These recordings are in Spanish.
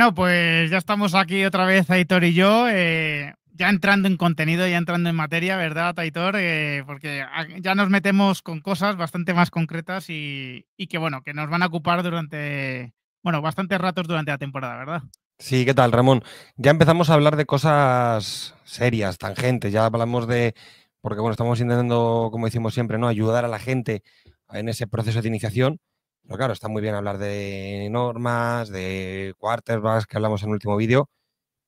Bueno, pues ya estamos aquí otra vez, Aitor y yo, ya entrando en contenido, ya entrando en materia, ¿verdad, Aitor? Porque ya nos metemos con cosas bastante más concretas y que, bueno, que nos van a ocupar durante, bueno, bastantes ratos durante la temporada, ¿verdad? Sí, ¿qué tal, Ramón? Ya empezamos a hablar de cosas serias, tangentes, ya hablamos de, porque bueno, estamos intentando, como decimos siempre, ¿no? Ayudar a la gente en ese proceso de iniciación. Pero claro, está muy bien hablar de normas, de quarterbacks, que hablamos en el último vídeo,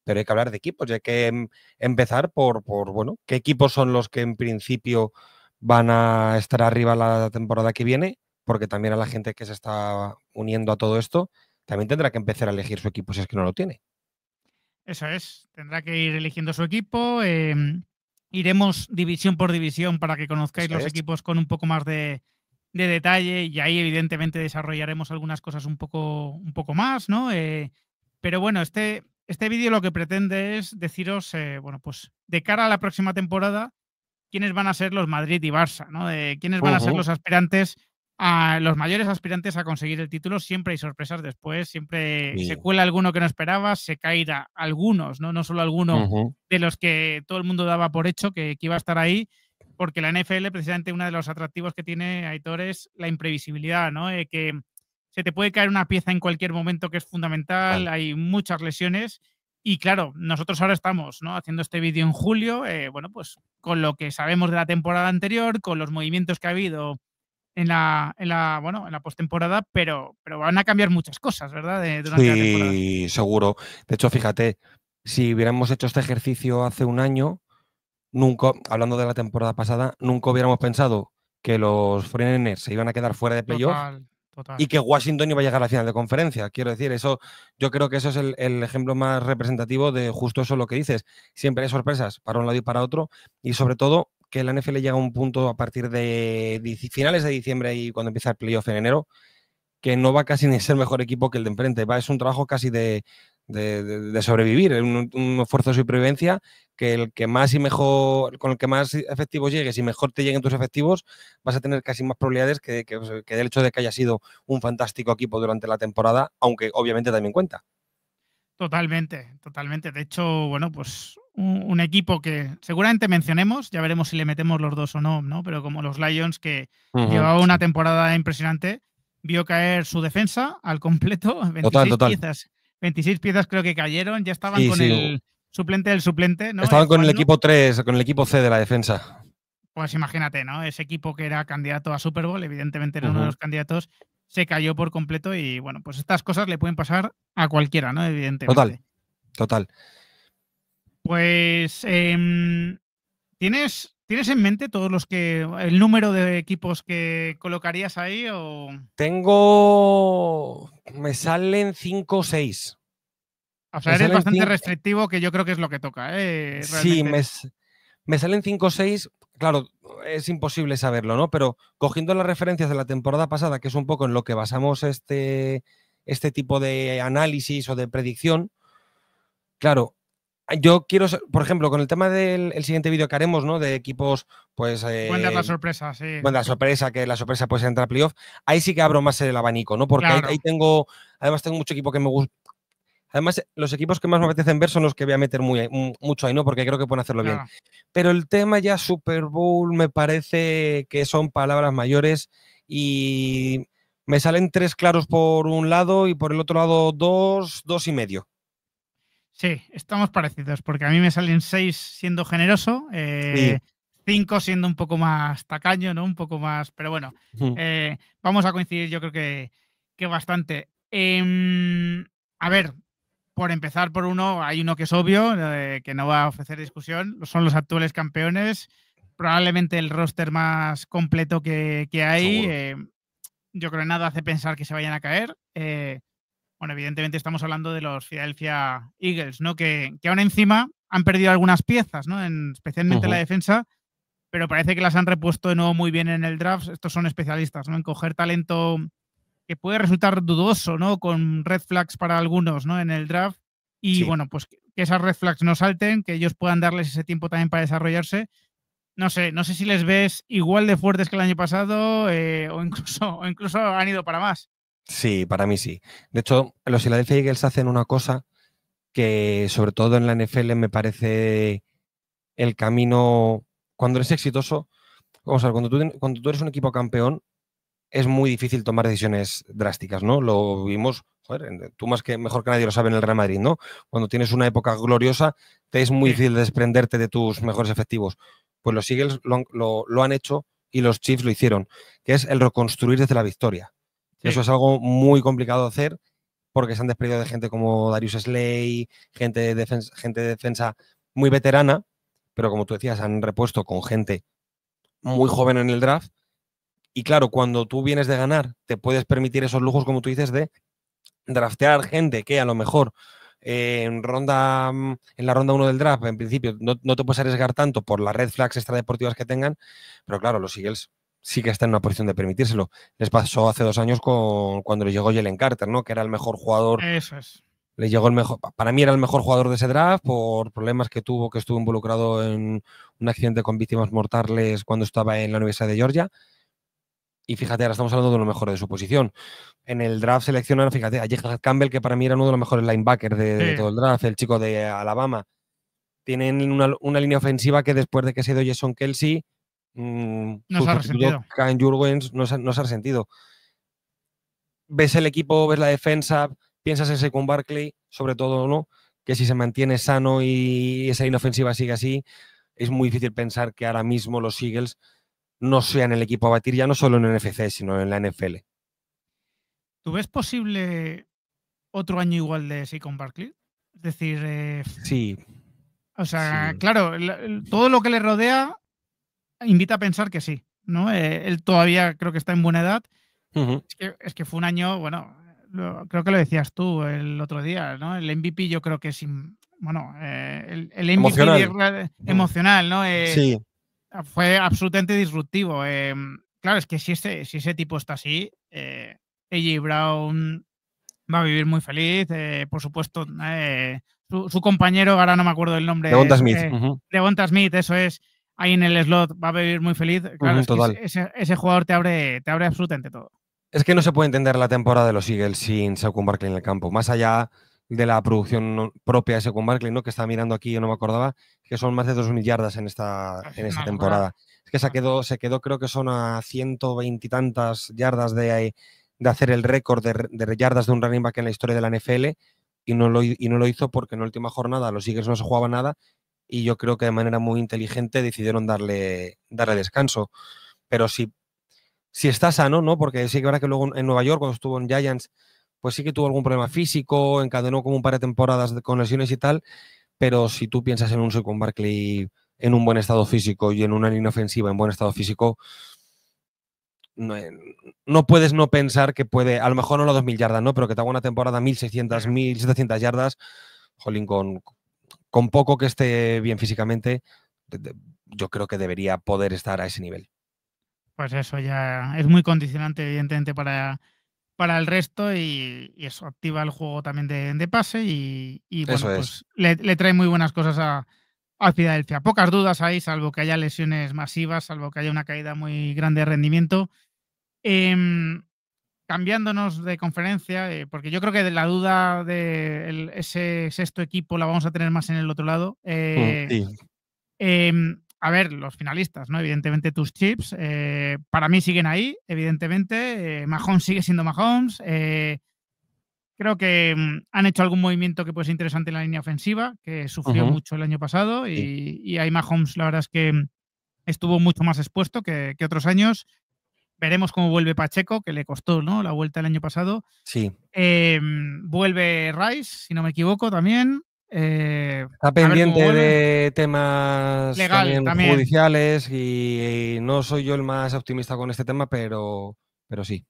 pero hay que hablar de equipos y hay que empezar bueno, ¿qué equipos son los que en principio van a estar arriba la temporada que viene? Porque también a la gente que se está uniendo a todo esto también tendrá que empezar a elegir su equipo si es que no lo tiene. Eso es, tendrá que ir eligiendo su equipo, iremos división por división para que conozcáis Eso los es. equipos con un poco más de detalle y ahí evidentemente desarrollaremos algunas cosas un poco más, ¿no? Pero bueno, este vídeo lo que pretende es deciros, bueno, pues de cara a la próxima temporada, quiénes van a ser los Madrid y Barça, ¿no? Quiénes van a ser Ujú. los aspirantes a los mayores aspirantes a conseguir el título. Siempre hay sorpresas después, siempre se Sí. cuela alguno que no esperabas, se caerá algunos, ¿no? No solo alguno Ujú. de los que todo el mundo daba por hecho que iba a estar ahí, porque la NFL, precisamente, uno de los atractivos que tiene, Aitor, es la imprevisibilidad, ¿no? Que se te puede caer una pieza en cualquier momento que es fundamental, Total. hay muchas lesiones y claro, nosotros ahora estamos, ¿no? Haciendo este vídeo en julio, bueno, pues con lo que sabemos de la temporada anterior, con los movimientos que ha habido bueno, en la postemporada, pero van a cambiar muchas cosas, ¿verdad? Durante la temporada. Sí, seguro. De hecho, fíjate, si hubiéramos hecho este ejercicio hace un año, nunca, hablando de la temporada pasada, nunca hubiéramos pensado que los 49ers se iban a quedar fuera de playoff Total, total. y que Washington iba a llegar a la final de conferencia. Quiero decir, eso, yo creo que eso es el ejemplo más representativo de justo eso lo que dices. Siempre hay sorpresas para un lado y para otro, y sobre todo que la NFL llega a un punto a partir de finales de diciembre y cuando empieza el playoff en enero, que no va casi ni a ser mejor equipo que el de enfrente. Es un trabajo casi de sobrevivir, un esfuerzo de supervivencia, que el que más y mejor, con el que más efectivos llegues y mejor te lleguen tus efectivos, vas a tener casi más probabilidades que del hecho de que haya sido un fantástico equipo durante la temporada, aunque obviamente también cuenta. Totalmente, totalmente. De hecho, bueno, pues un equipo que seguramente mencionemos, ya veremos si le metemos los dos o no, ¿no? Pero como los Lions, que llevaba una Sí. temporada impresionante, vio caer su defensa al completo, Total, 26 total. piezas. 26 piezas creo que cayeron, ya estaban Sí, con sí. el suplente del suplente, ¿no? Estaban con el Jugando. equipo 3, con el equipo C de la defensa. Pues imagínate, ¿no? Ese equipo que era candidato a Super Bowl, evidentemente era uno de Ujú. los candidatos, se cayó por completo y bueno, pues estas cosas le pueden pasar a cualquiera, ¿no? Total, Evidentemente. total. Pues, ¿tienes en mente todos los el número de equipos que colocarías ahí o? Me salen 5 o 6. O sea, Me eres salen bastante 5. restrictivo, que yo creo que es lo que toca, Sí, realmente. me salen 5 o 6. Claro, es imposible saberlo, ¿no? Pero cogiendo las referencias de la temporada pasada, que es un poco en lo que basamos este tipo de análisis o de predicción, claro, yo quiero, por ejemplo, con el tema del siguiente vídeo que haremos, ¿no? De equipos, pues, Que pueden dar la sorpresa, sí. bueno, que la sorpresa puede ser entrar a playoff, ahí sí que abro más el abanico, ¿no? Porque ahí Claro, además tengo mucho equipo que me gusta. Además, los equipos que más me apetecen ver son los que voy a meter mucho ahí, ¿no? Porque creo que pueden hacerlo bien. claro. Pero el tema ya Super Bowl me parece que son palabras mayores y me salen 3 claros por un lado y por el otro lado 2, 2 y medio. Sí, estamos parecidos, porque a mí me salen 6 siendo generoso, Sí. 5 siendo un poco más tacaño, ¿no? Un poco más, pero bueno, vamos a coincidir yo creo que bastante. A ver, por empezar por uno, hay uno que es obvio, que no va a ofrecer discusión, son los actuales campeones, probablemente el roster más completo que hay. Seguro. Yo creo que nada hace pensar que se vayan a caer. Bueno, evidentemente estamos hablando de los Philadelphia Eagles, ¿no? Que aún encima han perdido algunas piezas, ¿no? Especialmente en la Ujú. defensa, pero parece que las han repuesto de nuevo muy bien en el draft. Estos son especialistas, ¿no? En coger talento que puede resultar dudoso, ¿no? Con red flags para algunos, ¿no? En el draft. Y Sí. bueno, pues que esas red flags no salten, que ellos puedan darles ese tiempo también para desarrollarse. No sé si les ves igual de fuertes que el año pasado o incluso han ido para más. Sí, para mí sí. De hecho, los Philadelphia Eagles hacen una cosa que, sobre todo en la NFL, me parece el camino. Cuando eres exitoso, vamos a ver, cuando tú eres un equipo campeón, es muy difícil tomar decisiones drásticas, ¿no? Lo vimos, joder, tú más que mejor que nadie lo sabe en el Real Madrid, ¿no? Cuando tienes una época gloriosa, te es muy Sí, difícil desprenderte de tus mejores efectivos. Pues los Eagles lo han hecho y los Chiefs lo hicieron, que es el reconstruir desde la victoria. Eso sí. es algo muy complicado de hacer porque se han despedido de gente como Darius Slay, gente de defensa muy veterana, pero como tú decías, han repuesto con gente muy joven en el draft. Y claro, cuando tú vienes de ganar, te puedes permitir esos lujos, como tú dices, de draftear gente que a lo mejor en la ronda 1 del draft, en principio, no te puedes arriesgar tanto por las red flags extradeportivas que tengan, pero claro, los Eagles sí que están en una posición de permitírselo. Les pasó hace 2 años cuando les llegó Jalen Carter, ¿no? Que era el mejor jugador. Eso es. Les llegó el mejor, para mí era el mejor jugador de ese draft por problemas que tuvo, que estuvo involucrado en un accidente con víctimas mortales cuando estaba en la Universidad de Georgia. Y fíjate, ahora estamos hablando de lo mejor de su posición. En el draft seleccionaron, fíjate, a Jake Campbell, que para mí era uno de los mejores linebackers de Sí. todo el draft, el chico de Alabama. Tienen una línea ofensiva que después de que se ha ido Jason Kelsey, No su se ha sustituto, resentido. Kyle Jurgens, no se ha resentido. Ves el equipo, ves la defensa, piensas en Saquon Barkley, sobre todo, ¿no? Que si se mantiene sano y esa línea ofensiva sigue así, es muy difícil pensar que ahora mismo los Eagles no sean el equipo a batir ya no solo en el NFC, sino en la NFL. ¿Tú ves posible otro año igual de Saquon Barkley? Es decir, Sí, o sea, sí. claro, todo lo que le rodea invita a pensar que sí, ¿no? Él todavía creo que está en buena edad. Ujú. Es que fue un año, bueno, creo que lo decías tú el otro día, ¿no? El MVP yo creo que es, bueno, el MVP Emocional. Ujú. emocional, ¿no? Sí. Fue absolutamente disruptivo. Claro, es que si ese tipo está así, A.J. Brown va a vivir muy feliz. Por supuesto, su compañero, ahora no me acuerdo del nombre, Devonta es Smith. Ujú. Devonta Smith, eso es, ahí en el slot, va a vivir muy feliz. Claro, Ujú, es que total. ese jugador te abre absolutamente todo. Es que no se puede entender la temporada de los Eagles sin Saquon Barkley en el campo. Más allá de la producción propia de Saquon Barkley, ¿no? Que está mirando aquí, yo no me acordaba, que son más de 2.000 yardas en esta, Es en esta una locura. temporada. Es que se quedó, creo que son a 120 y tantas yardas de hacer el récord de yardas de un running back en la historia de la NFL y no lo hizo porque en la última jornada los Eagles no se jugaban nada y yo creo que de manera muy inteligente decidieron darle descanso. Pero si está sano, ¿no? Porque sí que verdad que luego en Nueva York, cuando estuvo en Giants, pues sí que tuvo algún problema físico, encadenó como un par de temporadas con lesiones y tal, pero si tú piensas en un Saquon Barkley en un buen estado físico y en una línea ofensiva en buen estado físico, no, no puedes no pensar que puede, a lo mejor no las 2.000 yardas, ¿no? Pero que te haga una temporada 1.600, 1.700 yardas, jolín, con poco que esté bien físicamente, yo creo que debería poder estar a ese nivel. Pues eso ya es muy condicionante, evidentemente, para el resto y eso activa el juego también de pase y bueno, Eso es. pues le trae muy buenas cosas a Filadelfia. Pocas dudas hay, salvo que haya lesiones masivas, salvo que haya una caída muy grande de rendimiento. Em, Cambiándonos de conferencia, porque yo creo que de la duda de ese sexto equipo la vamos a tener más en el otro lado. Sí, A ver, los finalistas, ¿no? Evidentemente tus Chips, para mí siguen ahí, evidentemente. Mahomes sigue siendo Mahomes. Creo que han hecho algún movimiento que puede ser interesante en la línea ofensiva, que sufrió ujú, mucho el año pasado sí, y ahí Mahomes la verdad es que estuvo mucho más expuesto que otros años. Veremos cómo vuelve Pacheco, que le costó, ¿no? La vuelta el año pasado. sí. Vuelve Rice, si no me equivoco, también. Está A ver cómo pendiente vuelve. de temas Legal también también. judiciales y no soy yo el más optimista con este tema, pero sí.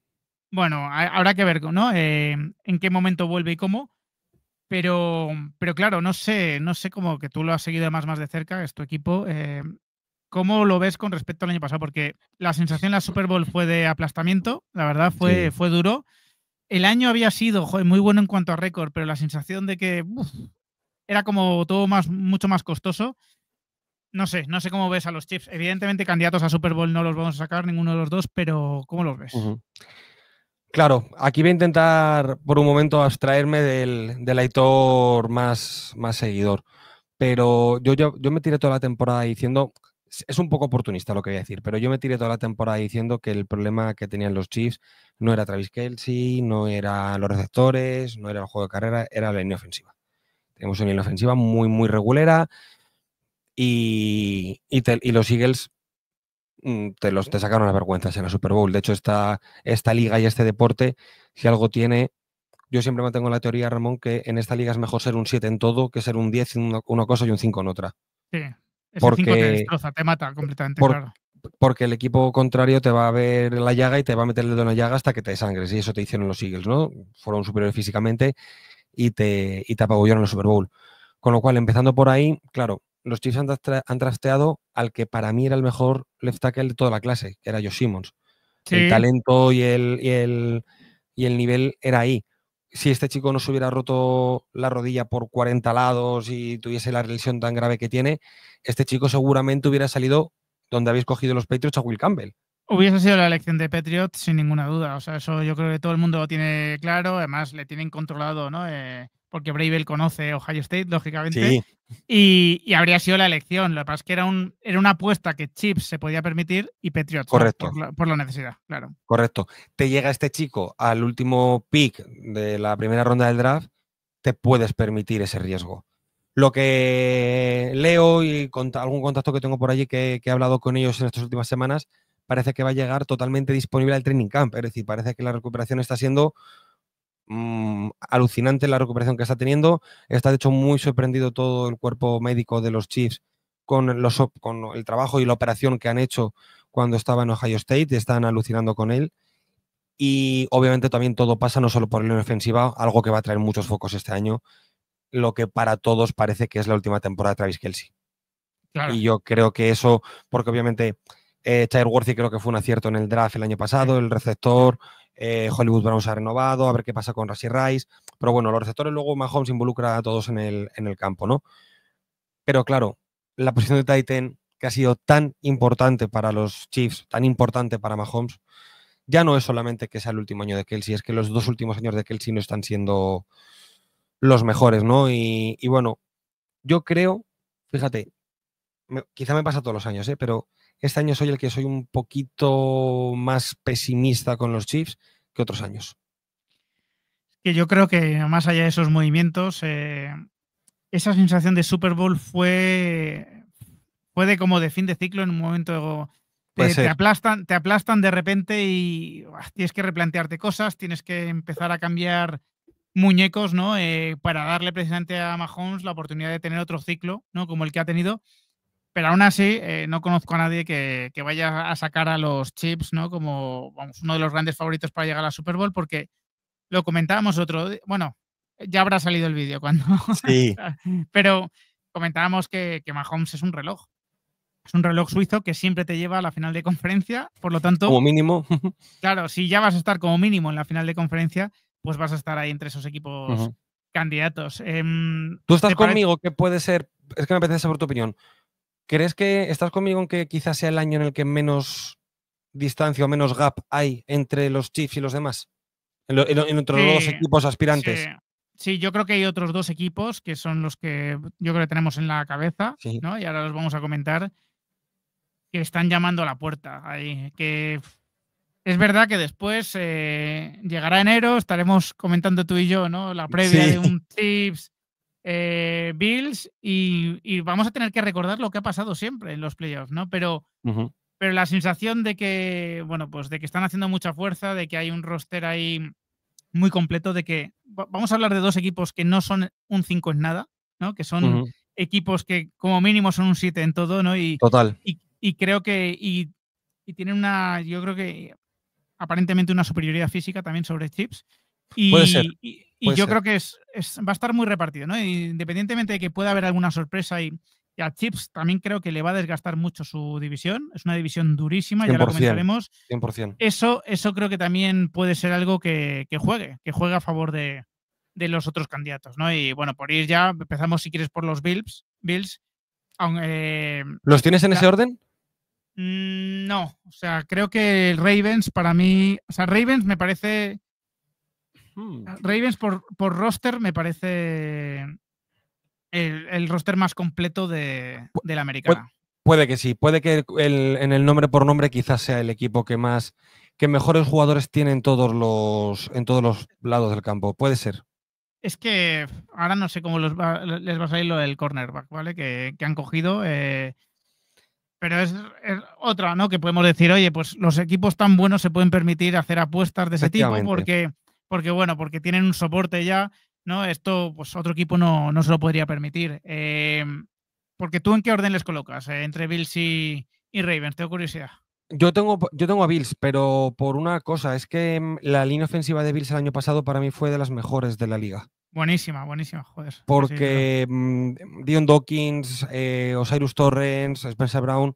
Bueno, habrá que ver, ¿no? En qué momento vuelve y cómo. Pero claro, no sé cómo que tú lo has seguido más de cerca, es tu equipo. ¿Cómo lo ves con respecto al año pasado? Porque la sensación en la Super Bowl fue de aplastamiento, la verdad Sí. fue duro. El año había sido joder, muy bueno en cuanto a récord, pero la sensación de que era como todo mucho más costoso. No sé cómo ves a los Chiefs. Evidentemente, candidatos a Super Bowl no los vamos a sacar ninguno de los dos, pero ¿cómo los ves? Ujú. Claro, aquí voy a intentar por un momento abstraerme del Aitor más seguidor. Pero yo me tiré toda la temporada diciendo, es un poco oportunista lo que voy a decir, pero yo me tiré toda la temporada diciendo que el problema que tenían los Chiefs no era Travis Kelce, no eran los receptores, no era el juego de carrera, era la línea ofensiva. Tenemos una línea ofensiva muy, muy regulera y los Eagles te sacaron las vergüenzas en la Super Bowl. De hecho, esta liga y este deporte, si algo tiene, yo siempre mantengo la teoría, Ramón, que en esta liga es mejor ser un 7 en todo que ser un 10 en una cosa y un 5 en otra. Sí, ese 5 te Porque, destroza, te mata completamente, por- claro. porque el equipo contrario te va a ver la llaga y te va a meter el dedo en la llaga hasta que te desangres. Y eso te hicieron los Eagles, ¿no? Fueron superiores físicamente y te apabullaron en el Super Bowl. Con lo cual, empezando por ahí, claro, los Chiefs han trasteado al que para mí era el mejor left tackle de toda la clase, que era Josh Simmons. El Sí, talento y el nivel era ahí. Si este chico no se hubiera roto la rodilla por 40 lados y tuviese la lesión tan grave que tiene, este chico seguramente hubiera salido donde habéis cogido los Patriots a Will Campbell. hubiese sido la elección de Patriot sin ninguna duda. O sea, eso yo creo que todo el mundo lo tiene claro. Además, le tienen controlado, ¿no? Porque Bravel conoce Ohio State, lógicamente. Sí, Y habría sido la elección. Lo que pasa es que era una apuesta que Chips se podía permitir y Patriots no, correcto, por la necesidad, claro. correcto. Te llega este chico al último pick de la primera ronda del draft, te puedes permitir ese riesgo. Lo que leo y con algún contacto que tengo por allí que he hablado con ellos en estas últimas semanas, parece que va a llegar totalmente disponible al training camp. Es decir, parece que la recuperación está siendo alucinante, la recuperación que está teniendo. Está de hecho muy sorprendido todo el cuerpo médico de los Chiefs con el trabajo y la operación que han hecho cuando estaba en Ohio State. Están alucinando con él. Y obviamente también todo pasa no solo por la línea ofensiva, algo que va a traer muchos focos este año, lo que para todos parece que es la última temporada de Travis Kelce. Claro. Y yo creo que eso, porque obviamente Tyler Worthy creo que fue un acierto en el draft el año pasado, el receptor, Hollywood Brown se ha renovado, a ver qué pasa con Rashee Rice. Pero bueno, los receptores luego Mahomes involucra a todos en el campo, ¿no? Pero claro, la posición de tight end que ha sido tan importante para los Chiefs, tan importante para Mahomes, ya no es solamente que sea el último año de Kelce, es que los 2 últimos años de Kelce no están siendo los mejores, ¿no? Y bueno, yo creo, fíjate, quizá me pasa todos los años, pero este año soy el que soy un poquito más pesimista con los Chiefs que otros años. Que yo creo que más allá de esos movimientos, esa sensación de Super Bowl fue de como de fin de ciclo en un momento. Puede Te ser, aplastan de repente y tienes que replantearte cosas, tienes que empezar a cambiar muñecos, ¿no? Para darle precisamente a Mahomes la oportunidad de tener otro ciclo, ¿no? Como el que ha tenido. Pero aún así, no conozco a nadie que vaya a sacar a los Chiefs, ¿no? Como vamos, uno de los grandes favoritos para llegar a la Super Bowl, porque lo comentábamos otro día. Bueno, ya habrá salido el vídeo cuando. sí, Pero comentábamos que Mahomes es un reloj. Es un reloj suizo que siempre te lleva a la final de conferencia. Por lo tanto, como mínimo. claro, si ya vas a estar como mínimo en la final de conferencia, pues vas a estar ahí entre esos equipos Ujú. candidatos. Tú estás ¿Te parece? conmigo que puede ser, es que me apetece saber tu opinión. ¿Crees que estás conmigo en que quizás sea el año en el que menos distancia o menos gap hay entre los Chiefs y los demás? Entre los dos Sí, equipos sí. aspirantes. Sí, yo creo que hay otros dos equipos que son los que yo creo que tenemos en la cabeza, Sí. ¿no? Y ahora los vamos a comentar, que están llamando a la puerta ahí. Que es verdad que después llegará enero, estaremos comentando tú y yo, ¿no? La previa Sí. de un Chiefs Bills y vamos a tener que recordar lo que ha pasado siempre en los playoffs, ¿no? Ujú. Pero la sensación de que, bueno, pues de que están haciendo mucha fuerza, de que hay un roster ahí muy completo, de que vamos a hablar de dos equipos que no son un 5 en nada, ¿no? Que son Ujú. equipos que como mínimo son un 7 en todo, ¿no? Total. Y creo que y tienen yo creo que aparentemente una superioridad física también sobre Chips. Puede ser, Y puede yo ser. creo que va a estar muy repartido, ¿no? Independientemente de que pueda haber alguna sorpresa y a Chips también creo que le va a desgastar mucho su división. Es una división durísima, ya la 100%. comentaremos. 100%. Eso creo que también puede ser algo que juegue a favor de los otros candidatos, ¿no? Y bueno, por ir ya, empezamos si quieres por los Bills. ¿Los tienes en ese La- orden? No, o sea, creo que Ravens para mí, o sea, Ravens me parece, Ravens por roster me parece el roster más completo de la americana. Puede que sí, puede que en el nombre por nombre quizás sea el equipo que mejores jugadores tiene en todos los lados del campo. Puede ser. Es que ahora no sé cómo les va a salir lo del cornerback, ¿vale? Que han cogido. Pero es otra, ¿no? Que podemos decir, oye, pues los equipos tan buenos se pueden permitir hacer apuestas de ese tipo porque tienen un soporte ya, ¿no? Esto, pues otro equipo no se lo podría permitir. Porque tú, ¿en qué orden les colocas? Entre Bills y Ravens, tengo curiosidad. Yo tengo a Bills, pero por una cosa, es que la línea ofensiva de Bills el año pasado para mí fue de las mejores de la liga. Buenísima, joder. Porque Dion Dawkins, Osiris Torrens, Spencer Brown,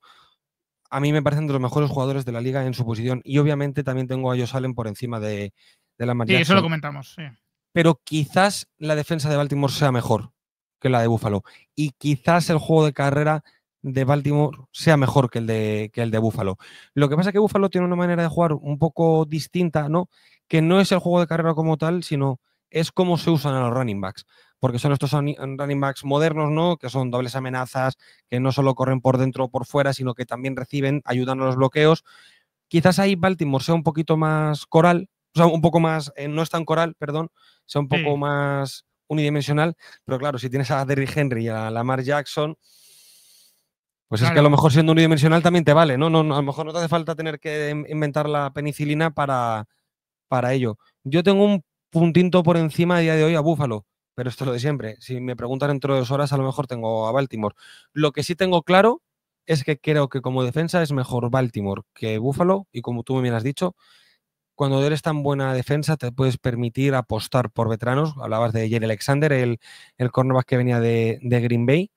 a mí me parecen de los mejores jugadores de la liga en su posición. Y obviamente también tengo a Josh Allen por encima de Lamar Jackson. Sí, eso lo comentamos, sí. Pero quizás la defensa de Baltimore sea mejor que la de Buffalo. Y quizás el juego de carrera de Baltimore sea mejor que el de Buffalo. Lo que pasa es que Buffalo tiene una manera de jugar un poco distinta, ¿no? Que no es el juego de carrera como tal, sino es cómo se usan a los running backs. Porque son estos running backs modernos, ¿no? Que son dobles amenazas, que no solo corren por dentro o por fuera, sino que también reciben, ayudan a los bloqueos. Quizás ahí Baltimore sea un poquito más coral, o sea, un poco más, no es tan coral, perdón, sea un poco más unidimensional, pero claro, si tienes a Derrick Henry y a Lamar Jackson, pues claro, es que a lo mejor siendo unidimensional también te vale, ¿no? A lo mejor no te hace falta tener que inventar la penicilina para ello. Yo tengo un puntito por encima a día de hoy a Buffalo, pero esto es lo de siempre. Si me preguntan dentro de 2 horas, a lo mejor tengo a Baltimore. Lo que sí tengo claro es que creo que como defensa es mejor Baltimore que Buffalo, y como tú me bien has dicho, cuando eres tan buena defensa te puedes permitir apostar por veteranos. Hablabas de Jaire Alexander, el cornerback que venía de Green Bay.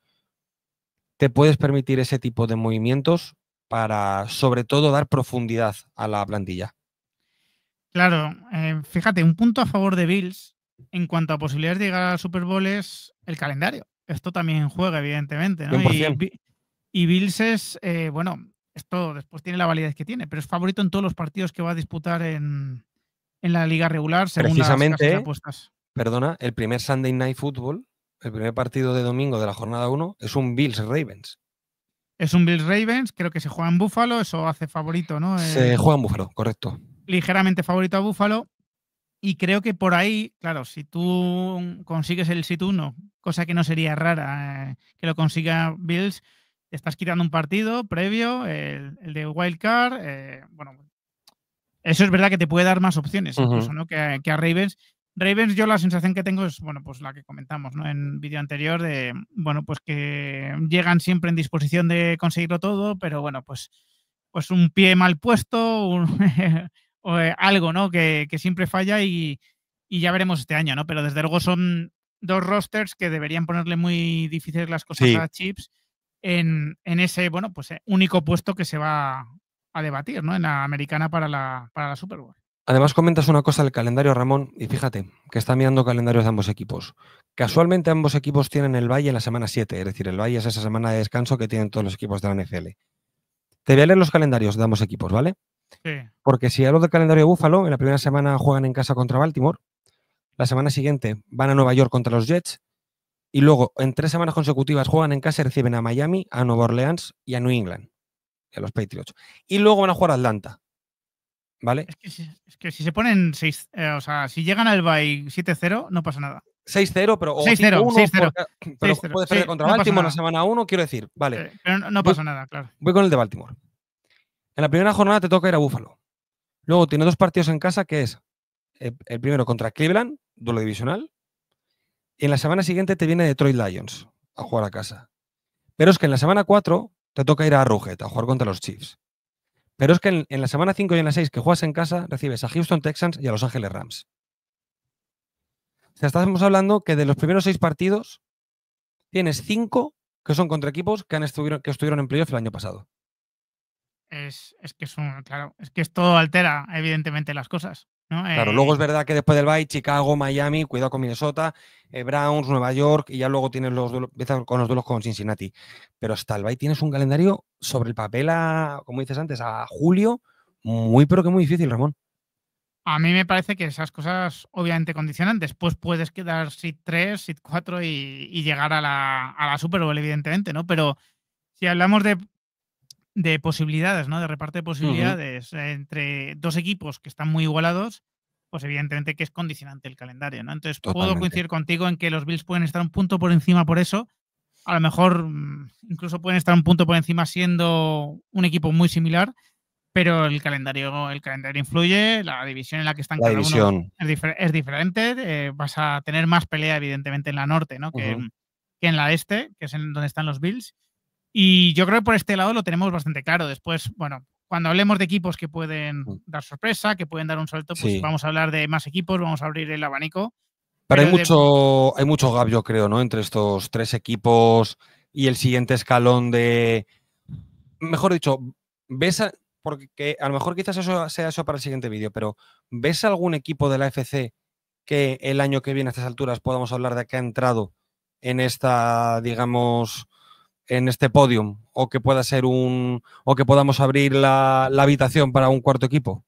Te puedes permitir ese tipo de movimientos para, sobre todo, dar profundidad a la plantilla. Claro, fíjate, un punto a favor de Bills en cuanto a posibilidades de llegar al Super Bowl es el calendario. Esto también juega, evidentemente, ¿no? 100%. Y Bills es, bueno, esto después tiene la validez que tiene, pero es favorito en todos los partidos que va a disputar en la liga regular, según las casas de apuestas. Perdona, el primer Sunday Night Football, el primer partido de domingo de la jornada 1, es un Bills-Ravens. Es un Bills-Ravens, creo que se juega en Buffalo, eso hace favorito, ¿no? Se juega en Buffalo, correcto. Ligeramente favorito a Buffalo. Y creo que por ahí, claro, si tú consigues el sit 1, cosa que no sería rara que lo consiga Bills, te estás quitando un partido previo, el de Wild Card. Bueno, eso es verdad que te puede dar más opciones, incluso, ¿no? Que a Ravens. Ravens, yo la sensación que tengo es, bueno, pues la que comentamos, ¿no? En vídeo anterior, de, bueno, pues que llegan siempre en disposición de conseguirlo todo, pero bueno, pues un pie mal puesto, o algo, ¿no? Que siempre falla y ya veremos este año, ¿no? Pero desde luego son dos rosters que deberían ponerle muy difíciles las cosas a Chiefs en ese, bueno, pues único puesto que se va a debatir, ¿no? En la americana para la Super Bowl. Además comentas una cosa del calendario, Ramón, y fíjate que está mirando calendarios de ambos equipos. Casualmente ambos equipos tienen el bye en la semana 7, es decir, el bye es esa semana de descanso que tienen todos los equipos de la NFL. Te voy a leer los calendarios de ambos equipos, ¿vale? Sí. Porque si hablo del calendario de Buffalo, en la primera semana juegan en casa contra Baltimore, la semana siguiente van a Nueva York contra los Jets, y luego en 3 semanas consecutivas juegan en casa y reciben a Miami, a Nueva Orleans y a New England, y a los Patriots. Y luego van a jugar a Atlanta, ¿vale? Es que si se ponen 6, o sea, si llegan al bye 7-0, no pasa nada. 6-0, pero 6-0, pero puede perder contra Baltimore en la semana 1, quiero decir, vale. Pero no pasa nada, claro. Voy con el de Baltimore. En la primera jornada te toca ir a Buffalo. Luego tiene 2 partidos en casa, que es el primero contra Cleveland, duelo divisional, y en la semana siguiente te viene Detroit Lions a jugar a casa. Pero es que en la semana 4 te toca ir a Arrowhead a jugar contra los Chiefs. Pero es que en la semana 5 y en la 6 que juegas en casa recibes a Houston Texans y a Los Ángeles Rams. O sea, estamos hablando que de los primeros 6 partidos tienes 5 que son contra equipos que estuvieron en playoff el año pasado. Es que claro, es que esto altera evidentemente las cosas, ¿no? Claro, luego es verdad que después del bye, Chicago, Miami, cuidado con Minnesota, Browns, Nueva York, y ya luego tienes empiezas con los duelos con Cincinnati. Pero hasta el bye tienes un calendario sobre el papel, como dices antes, a julio, muy pero que muy difícil, Ramón. A mí me parece que esas cosas obviamente condicionan. Después puedes quedar seed 3, seed 4 y llegar a la Super Bowl, evidentemente, ¿no? Pero si hablamos de posibilidades, ¿no? De reparto de posibilidades entre dos equipos que están muy igualados, pues evidentemente que es condicionante el calendario, ¿no? Entonces puedo Totalmente. coincidir contigo en que los Bills pueden estar un punto por encima por eso. A lo mejor incluso pueden estar un punto por encima siendo un equipo muy similar, pero el calendario influye, la división en la que están La cada uno división. es diferente, vas a tener más pelea evidentemente en la norte, ¿no? Que en la este, que es en donde están los Bills. Y yo creo que por este lado lo tenemos bastante claro. Después, bueno, cuando hablemos de equipos que pueden dar sorpresa, que pueden dar un salto, pues Sí. vamos a hablar de más equipos, vamos a abrir el abanico. Pero Pero hay mucho gap, yo creo, ¿no? Entre estos tres equipos y el siguiente escalón de. Mejor dicho, porque a lo mejor quizás eso sea eso para el siguiente vídeo, pero ¿ves algún equipo de la AFC que el año que viene a estas alturas podamos hablar de que ha entrado en esta, digamos, en este podium, o que pueda ser o que podamos abrir la habitación para un cuarto equipo?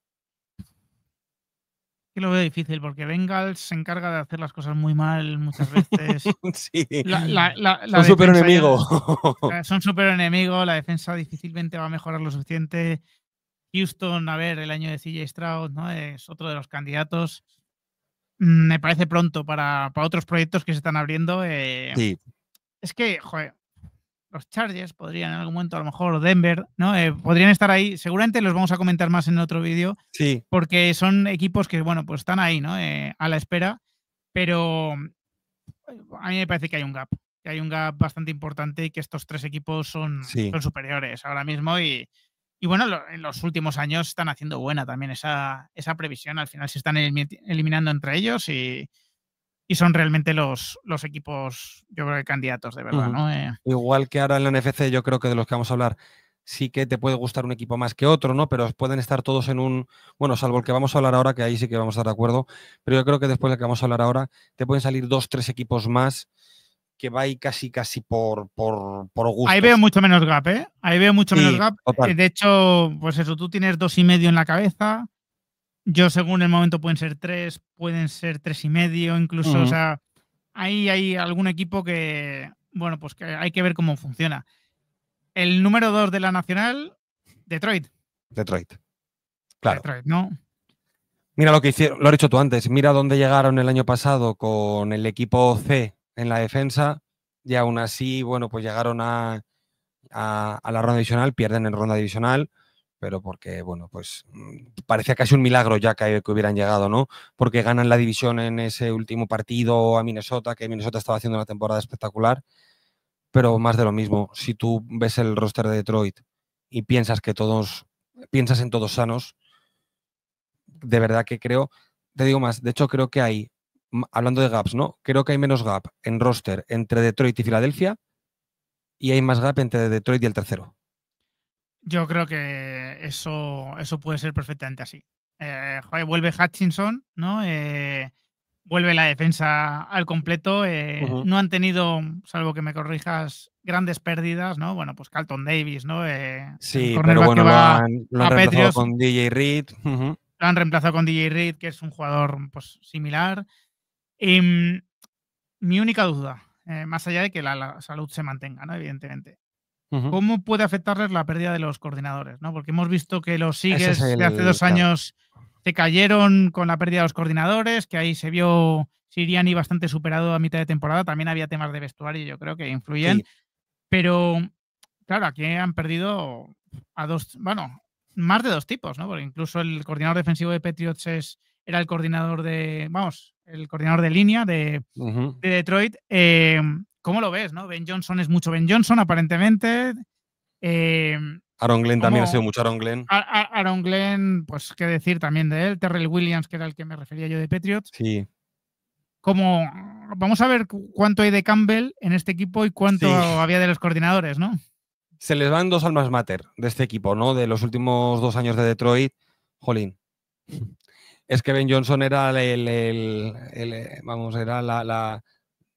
que lo veo difícil porque Bengals se encarga de hacer las cosas muy mal muchas veces. Sí, La son súper defensa enemigos. son súper enemigos, la defensa difícilmente va a mejorar lo suficiente. Houston, a ver, el año de CJ Stroud, ¿no? Es otro de los candidatos. Me parece pronto para otros proyectos que se están abriendo. Sí. Es que, joder, los Chargers podrían en algún momento, a lo mejor, o Denver, ¿no? Podrían estar ahí. Seguramente los vamos a comentar más en otro vídeo, Sí. porque son equipos que, bueno, pues están ahí, ¿no? A la espera, pero a mí me parece que hay un gap. Que hay un gap bastante importante y que estos tres equipos son Sí. superiores ahora mismo y bueno, en los últimos años están haciendo buena también esa previsión. Al final se están eliminando entre ellos y son realmente los equipos, yo creo que candidatos de verdad, ¿no? Igual que ahora en la NFC, yo creo que de los que vamos a hablar, sí que te puede gustar un equipo más que otro, ¿no? Pero pueden estar todos en un. Bueno, salvo el que vamos a hablar ahora, que ahí sí que vamos a estar de acuerdo. Pero yo creo que después del que vamos a hablar ahora, te pueden salir 2-3 equipos más que va ahí casi por Ahí veo gustos. mucho menos gap, ¿eh? Ahí veo mucho menos Sí, gap. total. De hecho, pues eso, tú tienes 2,5 en la cabeza. Yo, según el momento, pueden ser 3, pueden ser 3,5 incluso. O sea, ahí hay algún equipo que, bueno, pues que hay que ver cómo funciona. El número 2 de la nacional, Detroit. Detroit. Claro. Detroit, ¿no? Mira lo que hicieron, lo has dicho tú antes, mira dónde llegaron el año pasado con el equipo C en la defensa y aún así, bueno, pues llegaron a la ronda divisional, pierden en ronda divisional, pero porque, bueno, pues parecía casi un milagro ya que hubieran llegado, ¿no? Porque ganan la división en ese último partido a Minnesota, que Minnesota estaba haciendo una temporada espectacular, pero más de lo mismo. Si tú ves el roster de Detroit y piensas en todos sanos, de verdad que creo, te digo más, de hecho creo que hay, hablando de gaps, ¿no? Creo que hay menos gap en roster entre Detroit y Filadelfia y hay más gap entre Detroit y el tercero. Yo creo que eso puede ser perfectamente así. Joder, vuelve Hutchinson, ¿no? Vuelve la defensa al completo. No han tenido, salvo que me corrijas, grandes pérdidas, ¿no? Bueno, pues Carlton Davis, ¿no? El Sí, pero cornerback que bueno, lo va han a reemplazado Patriots. con DJ Reed. Lo han reemplazado con DJ Reed, que es un jugador pues, similar. Mi única duda, más allá de que la salud se mantenga, ¿no? Evidentemente. ¿Cómo puede afectarles la pérdida de los coordinadores? ¿no? Porque hemos visto que los Ese es Eagles de hace 2 claro. años se cayeron con la pérdida de los coordinadores, que ahí se vio Sirianni bastante superado a mitad de temporada. También había temas de vestuario, yo creo que influyen. Sí. Pero, claro, aquí han perdido a más de 2 tipos, ¿no? Porque incluso el coordinador defensivo de Patriots era el coordinador el coordinador de línea de Detroit. ¿Cómo lo ves, no? Ben Johnson es mucho Ben Johnson, aparentemente. Aaron Glenn también ha sido ¿Cómo mucho Aaron Glenn. Aaron Glenn, pues qué decir también de él. Terrell Williams, que era el que me refería yo de Patriots. Sí. Vamos a ver cuánto hay de Campbell en este equipo y cuánto Sí. había de los coordinadores, ¿no? Se les van 2 almas mater de este equipo, ¿no? De los últimos 2 años de Detroit. Jolín. Es que Ben Johnson era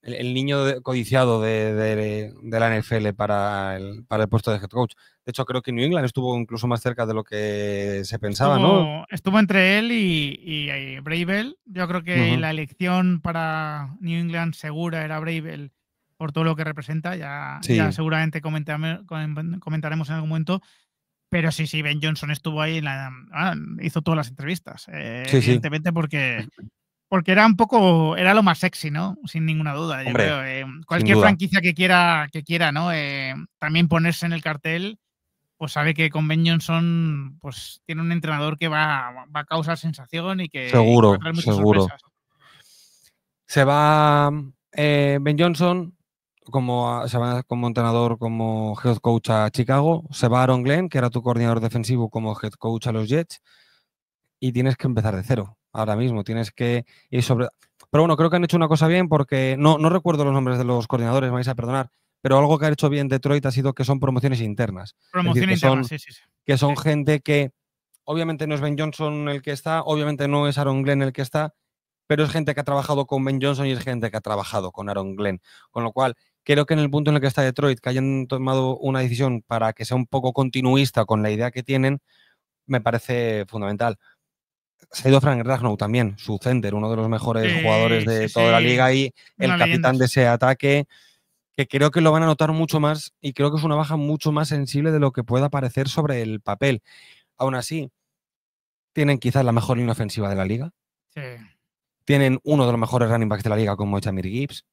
el niño codiciado de la NFL para el puesto de head coach. De hecho, creo que New England estuvo incluso más cerca de lo que se pensaba, ¿no? Estuvo entre él y Bravel. Yo creo que la elección para New England segura era Bravel por todo lo que representa. Ya seguramente comentaremos en algún momento. Pero sí, Ben Johnson estuvo ahí, hizo todas las entrevistas, evidentemente, porque era era lo más sexy, ¿no? Sin ninguna duda. Yo creo, cualquier franquicia que quiera, ¿no? También ponerse en el cartel, pues sabe que con Ben Johnson pues tiene un entrenador que va a causar sensación y que va a traer muchas sorpresas. Se va Ben Johnson se va como entrenador, como head coach a Chicago. Se va Aaron Glenn, que era tu coordinador defensivo, como head coach a los Jets. Y tienes que empezar de cero ahora mismo. Tienes que ir sobre... Pero bueno, creo que han hecho una cosa bien porque no recuerdo los nombres de los coordinadores, me vais a perdonar, pero algo que ha hecho bien Detroit ha sido que son promociones internas. Promociones internas, sí. Que son gente que obviamente no es Ben Johnson el que está, obviamente no es Aaron Glenn el que está, pero es gente que ha trabajado con Ben Johnson y es gente que ha trabajado con Aaron Glenn. Con lo cual, creo que en el punto en el que está Detroit, que hayan tomado una decisión para que sea un poco continuista con la idea que tienen, me parece fundamental. Se ha ido Frank Ragnow también, su center, uno de los mejores jugadores de toda la liga y el capitán de ese ataque, que creo que lo van a notar mucho más y creo que es una baja mucho más sensible de lo que pueda parecer sobre el papel. Aún así, tienen quizás la mejor línea ofensiva de la liga. Sí. Tienen uno de los mejores running backs de la liga como Jahmyr Gibbs.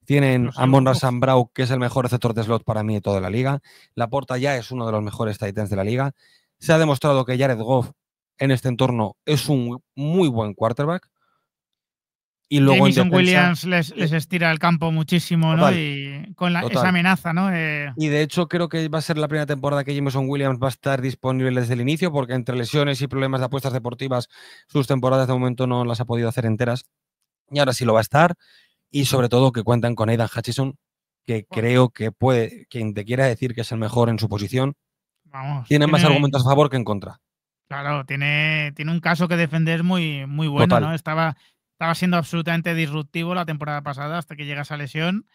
Tienen a Amon-Ra St. Brown, que es el mejor receptor de slot para mí de toda la liga. Laporta ya es uno de los mejores tight ends de la liga. Se ha demostrado que Jared Goff en este entorno es un muy buen quarterback. Y luego Jameson Williams les estira el campo muchísimo, total, ¿no? Y con esa amenaza, ¿no? Y de hecho creo que va a ser la primera temporada que Jameson Williams va a estar disponible desde el inicio, porque entre lesiones y problemas de apuestas deportivas, sus temporadas de momento no las ha podido hacer enteras. Y ahora sí lo va a estar. Y sobre todo que cuentan con Aidan Hutchinson, que creo que puede, quien te quiera decir que es el mejor en su posición, tiene más argumentos a favor que en contra. Claro, tiene un caso que defender muy bueno, total, ¿no? Estaba siendo absolutamente disruptivo la temporada pasada hasta que llega esa lesión.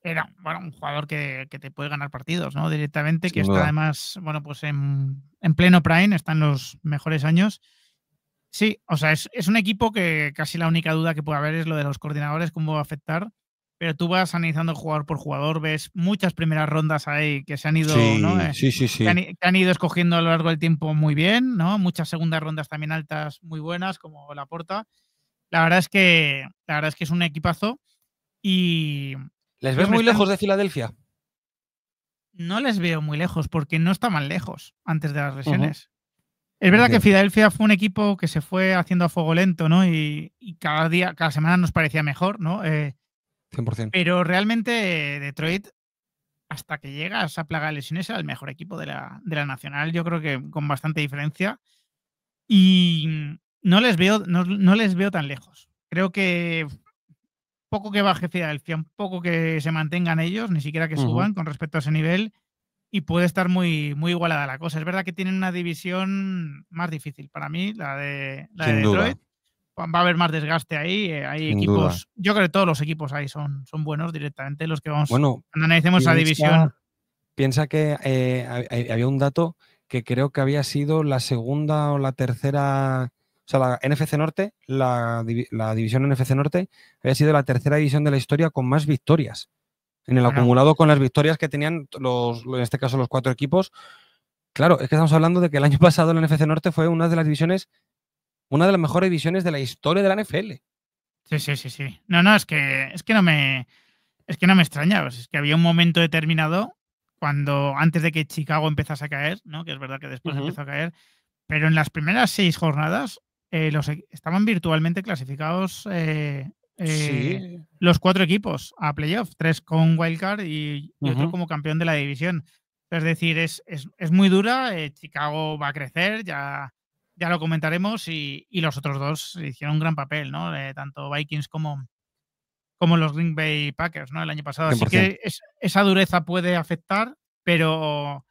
Era un jugador que te puede ganar partidos, ¿no? Directamente, que está además, pues en pleno prime, está en los mejores años. Sí, o sea, es un equipo que casi la única duda que puede haber es lo de los coordinadores, cómo va a afectar. Pero tú vas analizando jugador por jugador, ves muchas primeras rondas ahí que se han ido, ¿no? Que han ido escogiendo a lo largo del tiempo muy bien, ¿no? Muchas segundas rondas también altas muy buenas, como Laporta. La verdad es que es un equipazo. Y ¿les ves muy lejos de Filadelfia? No les veo muy lejos, porque no estaban lejos antes de las lesiones. Es verdad que Filadelfia fue un equipo que se fue haciendo a fuego lento, ¿no? Y cada semana nos parecía mejor, ¿no? 100%. Pero realmente Detroit, hasta que llega a esa plaga de lesiones, era el mejor equipo de la Nacional, yo creo que con bastante diferencia. Y no les veo tan lejos. Creo que poco que baje Filadelfia, un poco que se mantengan ellos, ni siquiera que suban con respecto a ese nivel, y puede estar muy igualada la cosa. Es verdad que tienen una división más difícil para mí, la de Detroit. Va a haber más desgaste ahí. Hay equipos, yo creo que todos los equipos ahí son buenos directamente, los que vamos. Cuando analicemos esa división. Piensa que había un dato que creo que había sido la segunda o la tercera. O sea, la NFC Norte, la división NFC Norte, había sido la tercera división de la historia con más victorias. En el acumulado con las victorias que tenían en este caso los 4 equipos. Claro, es que estamos hablando de que el año pasado la NFC Norte fue una de las mejores divisiones de la historia de la NFL. Sí. No, es que no me extraña. Es que había un momento determinado cuando antes de que Chicago empezase a caer, ¿no? Que es verdad que después empezó a caer, pero en las primeras 6 jornadas estaban virtualmente clasificados los 4 equipos a playoff, 3 con wildcard y otro como campeón de la división. Es decir, es muy dura. Chicago va a crecer, ya lo comentaremos, y los otros 2 hicieron un gran papel, ¿no? Tanto Vikings como los Green Bay Packers, ¿no? El año pasado. 100%. Así que esa dureza puede afectar, pero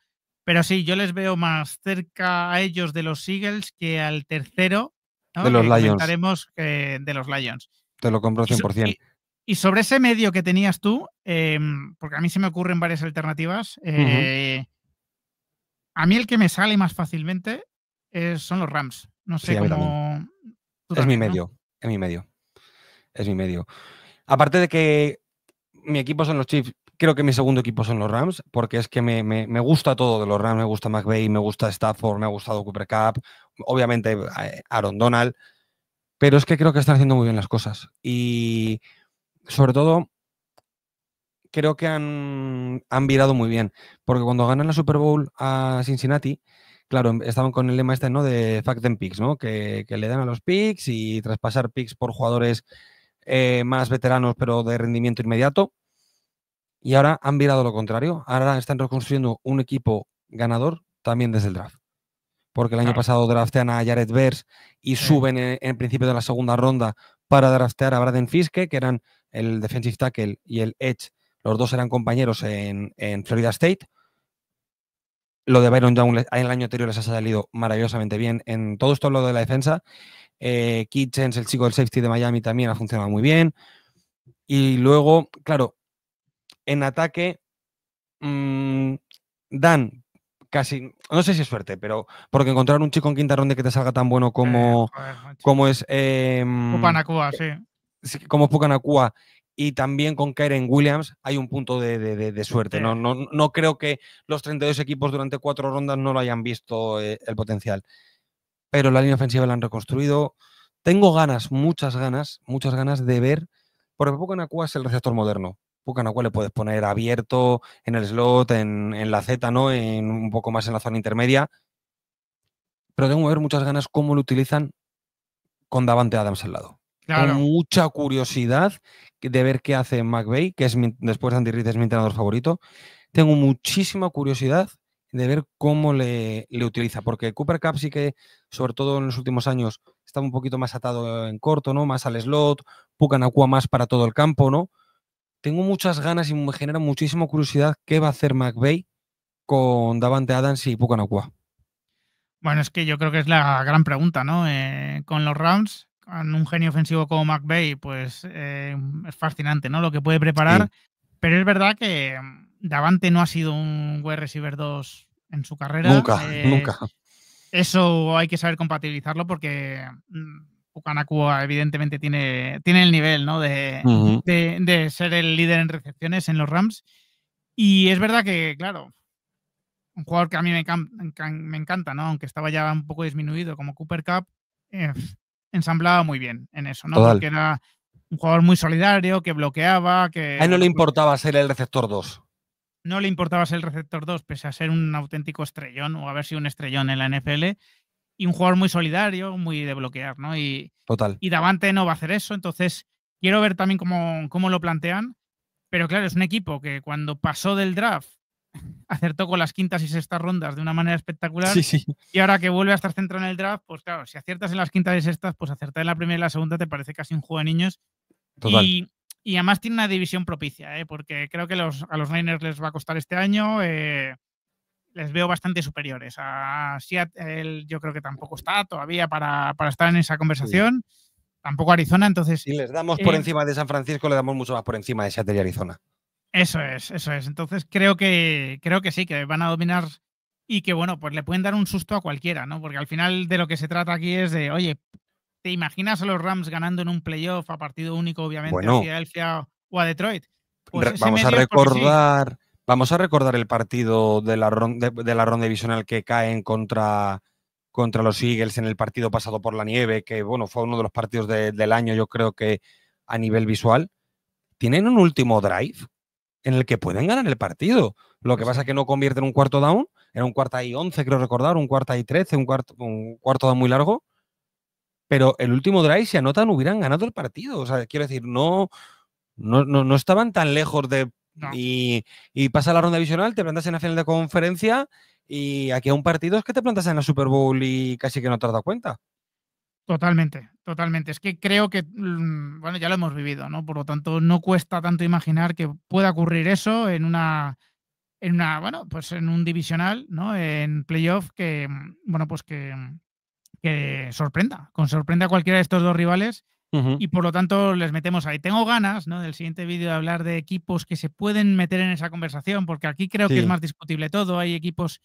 sí, yo les veo más cerca a ellos de los Eagles que al tercero, ¿no? De los Lions. Comentaremos de los Lions. Te lo compro 100%. Y sobre ese medio que tenías tú, porque a mí se me ocurren varias alternativas, A mí el que me sale más fácilmente son los Rams. No Sí, sé a mí también. cómo. Tú Es mi también, ¿no? medio. Es mi medio. Es mi medio. Aparte de que mi equipo son los Chiefs, creo que mi segundo equipo son los Rams, porque es que me gusta todo de los Rams. Me gusta McVay, me gusta Stafford, me ha gustado Cooper Cup, obviamente Aaron Donald, pero es que creo que están haciendo muy bien las cosas. Y sobre todo, creo que han virado muy bien, porque cuando ganan la Super Bowl a Cincinnati, claro, estaban con el lema este, ¿no? De Fact and Picks, ¿no? Que le dan a los picks y traspasar picks por jugadores más veteranos, pero de rendimiento inmediato. Y ahora han virado lo contrario. Ahora están reconstruyendo un equipo ganador también desde el draft. Porque el año Claro. pasado draftean a Jared Verse y suben en principio de la segunda ronda para draftear a Braden Fiske, que eran el defensive tackle y el edge. Los dos eran compañeros en Florida State. Lo de Byron Young en el año anterior les ha salido maravillosamente bien. En todo esto lo de la defensa. Kitchens, el chico del safety de Miami, también ha funcionado muy bien. Y luego, claro, en ataque dan casi, no sé si es suerte, pero porque encontrar un chico en quinta ronda que te salga tan bueno Joder, macho. como es Puka Nacua, sí. como Puka Nacua y también con Kyren Williams, hay un punto de suerte. Sí. No creo que los 32 equipos durante 4 rondas no lo hayan visto el potencial. Pero la línea ofensiva la han reconstruido. Tengo ganas, muchas ganas de ver, porque Puka Nacua es el receptor moderno. Puka Nacua le puedes poner abierto en el slot, en la Z, ¿no? Un poco más en la zona intermedia. Pero tengo que ver muchas ganas cómo lo utilizan con Davante Adams al lado. Tengo Claro. mucha curiosidad de ver qué hace McVay, que es después de Andy Reid es mi entrenador favorito. Tengo muchísima curiosidad de ver cómo le utiliza, porque Cooper Cup sí que, sobre todo en los últimos años, está un poquito más atado en corto, ¿no? Más al slot, Puka Nacua más para todo el campo, ¿no? Tengo muchas ganas y me genera muchísima curiosidad qué va a hacer McVay con Davante Adams y Puka Nacua. Bueno, es que yo creo que es la gran pregunta, ¿no? Con los Rams, con un genio ofensivo como McVay, pues es fascinante, ¿no? Lo que puede preparar. Sí. Pero es verdad que Davante no ha sido un wide receiver 2 en su carrera. Nunca, nunca. Eso hay que saber compatibilizarlo porque Puka Nacua evidentemente tiene el nivel, ¿no? De ser el líder en recepciones en los Rams. Y es verdad que, claro, un jugador que a mí me encanta, ¿no? Aunque estaba ya un poco disminuido como Cooper Cup, ensamblaba muy bien en eso, ¿no? Total. Porque era un jugador muy solidario, que bloqueaba, que, A él no le bueno, pues importaba ser el receptor 2. no le importaba ser el receptor 2, pese a ser un auténtico estrellón o haber sido un estrellón en la NFL, y un jugador muy solidario, muy de bloquear, ¿no? Total. Y Davante no va a hacer eso, entonces quiero ver también cómo lo plantean, pero claro, es un equipo que cuando pasó del draft acertó con las quintas y sextas rondas de una manera espectacular. Sí, sí. Y ahora que vuelve a estar centrado en el draft, pues claro, si aciertas en las quintas y sextas, pues acertar en la primera y la segunda te parece casi un juego de niños. Total. Y además tiene una división propicia, porque creo que a los Niners les va a costar este año. Les veo bastante superiores. A Seattle yo creo que tampoco está todavía para estar en esa Sí. conversación. Tampoco Arizona, entonces. Si les damos por encima de San Francisco, le damos mucho más por encima de Seattle y Arizona. Eso es, eso es. Entonces creo que sí, que van a dominar y que, bueno, pues le pueden dar un susto a cualquiera, ¿no? Porque al final de lo que se trata aquí es de, oye, ¿te imaginas a los Rams ganando en un playoff a partido único, obviamente, a Bueno, Filadelfia o a Detroit? Pues ese vamos a medio es porque sí. recordar el partido de la ronda divisional que caen contra los Eagles en el partido pasado por la nieve, que bueno, fue uno de los partidos del año, yo creo que a nivel visual. Tienen un último drive en el que pueden ganar el partido. Lo que pasa es que no convierten un cuarto down, era un cuarto y 11, creo recordar, un cuarto y 13, un cuarto down muy largo. Pero el último drive, si anotan, hubieran ganado el partido. O sea, quiero decir, no estaban tan lejos de. No, Y pasa la ronda divisional, te plantas en la final de conferencia y aquí a un partido es que te plantas en la Super Bowl y casi que no te has dado cuenta. totalmente, totalmente. Es que creo que, bueno, ya lo hemos vivido, ¿no? Por lo tanto, no cuesta tanto imaginar que pueda ocurrir eso bueno, pues en un divisional, ¿no? En playoff que, bueno, pues que sorprenda a cualquiera de estos dos rivales Uh-huh. y por lo tanto les metemos ahí. Tengo ganas, ¿no? Del siguiente vídeo de hablar de equipos que se pueden meter en esa conversación, porque aquí creo que es Sí, más discutible todo. Hay equipos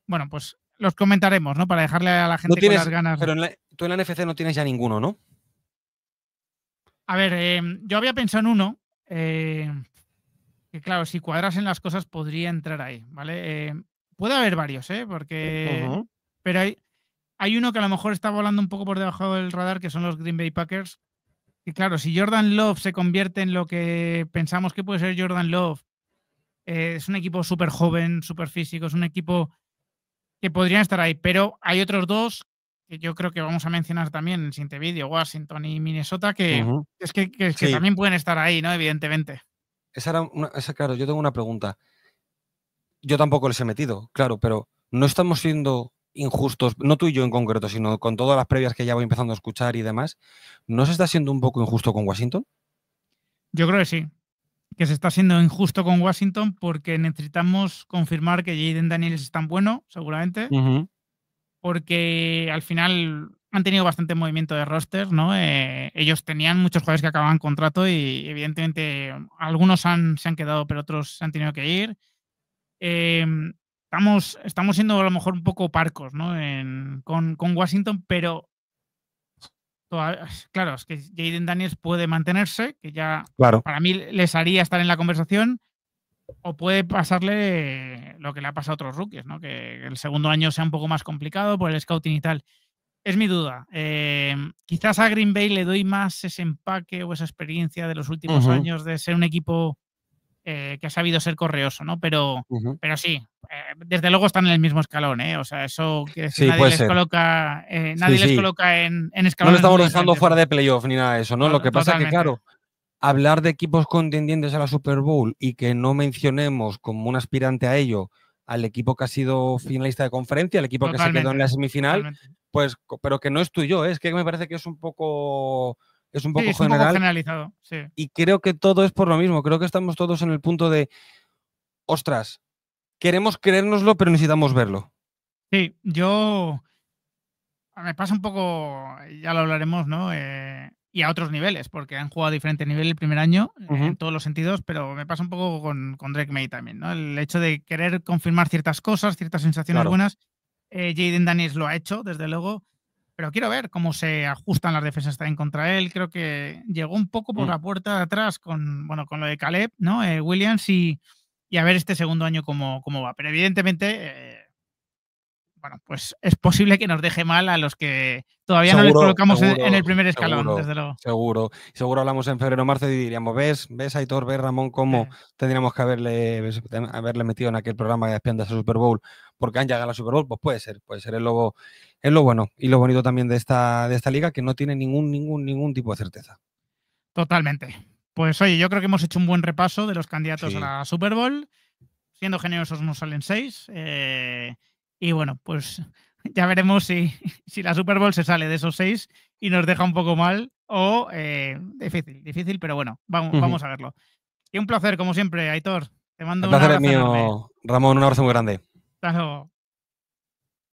bueno, pues los comentaremos, ¿no? Para dejarle a la No gente con las tienes, ganas. pero tú en la NFC no tienes ya ninguno, ¿no? A ver, yo había pensado en uno, que claro, si cuadrasen las cosas podría entrar ahí, ¿vale? Puede haber varios, porque. Ujú, Pero hay uno que a lo mejor está volando un poco por debajo del radar, que son los Green Bay Packers. Y claro, si Jordan Love se convierte en lo que pensamos que puede ser Jordan Love, es un equipo súper joven, súper físico, es un equipo que podrían estar ahí. Pero hay otros dos que yo creo que vamos a mencionar también en el siguiente vídeo, Washington y Minnesota, que ujú. que Sí, también pueden estar ahí, ¿no? Evidentemente. claro, yo tengo una pregunta. Yo tampoco les he metido, claro, pero no estamos siendo injustos, no tú y yo en concreto, sino con todas las previas que ya voy empezando a escuchar y demás. ¿No se está siendo un poco injusto con Washington? Yo creo que sí, que se está siendo injusto con Washington porque necesitamos confirmar que Jaden Daniels es tan bueno, seguramente, Ujú, porque al final han tenido bastante movimiento de roster, ¿no? Ellos tenían muchos jugadores que acababan contrato y evidentemente algunos se han quedado, pero otros se han tenido que ir. Estamos siendo a lo mejor un poco parcos, ¿no? Con Washington, pero claro, es que Jaden Daniels puede mantenerse, que ya claro. para mí les haría estar en la conversación, o puede pasarle lo que le ha pasado a otros rookies, ¿no? Que el segundo año sea un poco más complicado por el scouting y tal. Es mi duda. Quizás a Green Bay le doy más ese empaque o esa experiencia de los últimos Ujú, años de ser un equipo que ha sabido ser correoso, ¿no? ujú. Pero sí, desde luego están en el mismo escalón, ¿eh? O sea, eso quiere decir, Sí, puede ser. Sí, nadie les sí. coloca en No le escalones estamos muy dejando diferentes, fuera ¿no? de playoff ni nada de eso, ¿no? Lo que pasa que, Totalmente. claro, hablar de equipos contendientes a la Super Bowl y que no mencionemos como un aspirante a ello al equipo que ha sido finalista de conferencia, el equipo que se quedó en la Totalmente. semifinal, Totalmente. pues, pero que no es tuyo, es que me parece que es un Sí, poco es un poco general generalizado, sí. y creo que todo es por lo mismo. Creo que estamos todos en el punto de, ostras, queremos creérnoslo, pero necesitamos verlo. Sí, yo me pasa un poco, ya lo hablaremos, ¿no? Y a otros niveles, porque han jugado a diferentes niveles el primer año, en Ujú, todos los sentidos, pero me pasa un poco con Drake May también, ¿no? El hecho de querer confirmar ciertas cosas, ciertas sensaciones claro. buenas. Jaden Daniels lo ha hecho, desde luego, pero quiero ver cómo se ajustan las defensas también contra él. Creo que llegó un poco por Mm, la puerta de atrás con, bueno, con lo de Caleb, ¿no? Williams y a ver este segundo año cómo va. Pero evidentemente, bueno, pues es posible que nos deje mal a los que todavía no les Seguro, colocamos en seguro, el primer escalón, seguro, desde luego. seguro. Seguro hablamos en febrero o marzo y diríamos, ¿ves, Aitor, ves, Ramón, Sí, cómo tendríamos que haberle metido en aquel programa de Espiandas a Super Bowl porque han llegado a la Super Bowl? Pues puede ser es lo bueno y lo bonito también de esta liga que no tiene ningún tipo de certeza. totalmente. Pues oye, yo creo que hemos hecho un buen repaso de los candidatos a Sí. la Super Bowl. Siendo generosos nos salen 6. Y bueno, pues ya veremos si la Super Bowl se sale de esos 6 y nos deja un poco mal o difícil, pero bueno, Ujú. vamos a verlo. Y un placer, como siempre, Aitor. Te El mando un placer es abrazo enorme. mío, Ramón, un abrazo muy grande. Hasta luego.